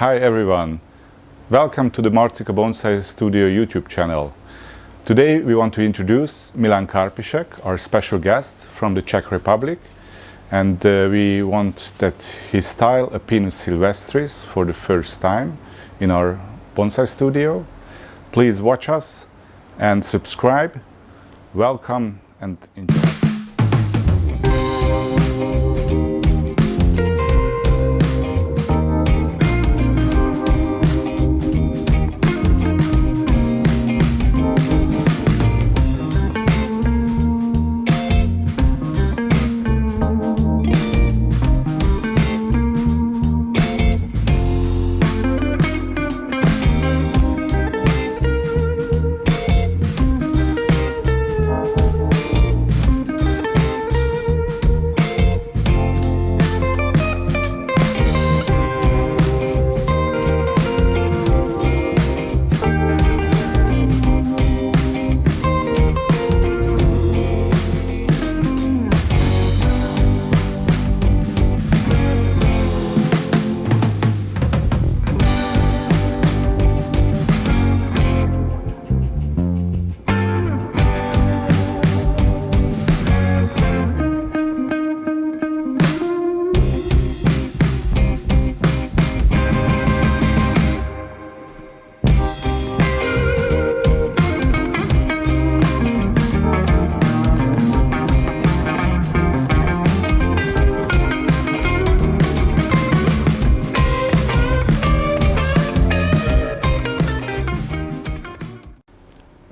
Hi everyone, welcome to the Marcika Bonsai Studio YouTube channel. Today we want to introduce Milan Karpíšek, our special guest from the Czech Republic, and we want that he style a Pinus sylvestris for the first time in our bonsai studio. Please watch us and subscribe. Welcome and enjoy.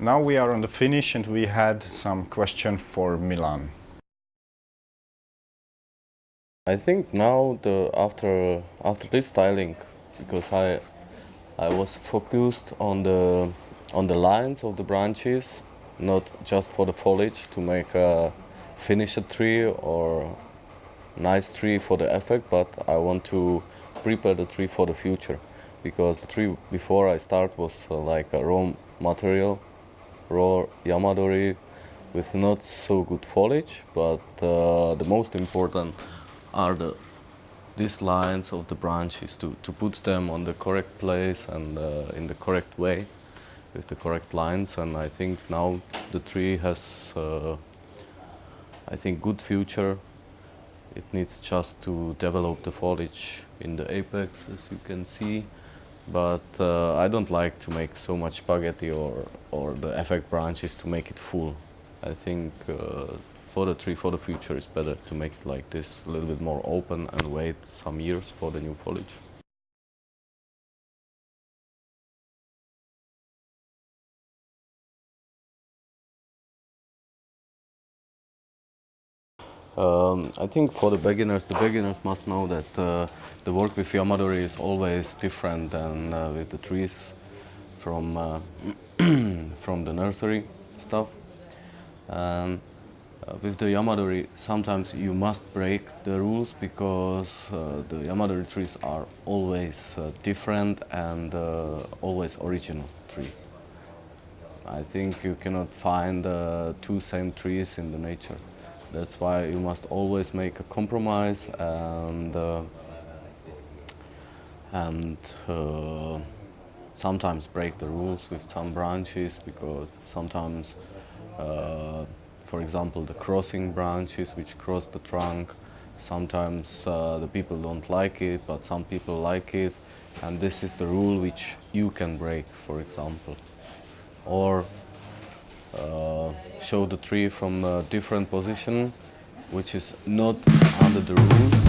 Now we are on the finish and we had some question for Milan. I think now after this styling, because I was focused on the lines of the branches, not just for the foliage to make a finished tree or nice tree for the effect, but I want to prepare the tree for the future, because the tree before I start was like a raw material, raw yamadori with not so good foliage, but the most important are these lines of the branches, to put them on the correct place and in the correct way with the correct lines. And I think now the tree has I think good future. It needs just to develop the foliage in the apex, as you can see. But I don't like to make so much spaghetti or the effect branches to make it full. I think for the tree, for the future, it's better to make it like this, a little bit more open and wait some years for the new foliage. I think for the beginners must know that the work with yamadori is always different than with the trees from from the nursery stuff. With the yamadori, sometimes you must break the rules, because the yamadori trees are always different and always original tree. I think you cannot find two same trees in the nature. That's why you must always make a compromise and sometimes break the rules with some branches, because sometimes, for example, the crossing branches which cross the trunk, sometimes the people don't like it, but some people like it, and this is the rule which you can break, for example. Or show the tree from a different position, which is not under the rules,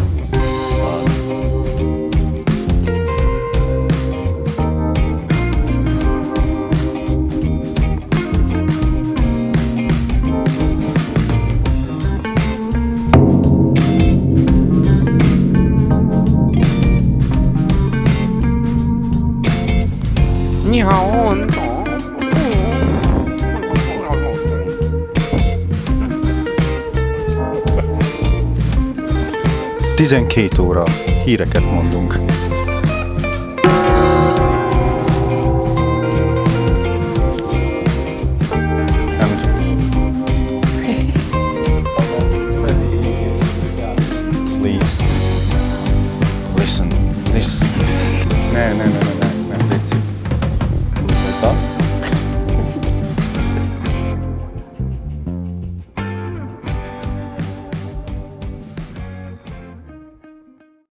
But 12 óra, híreket mondunk.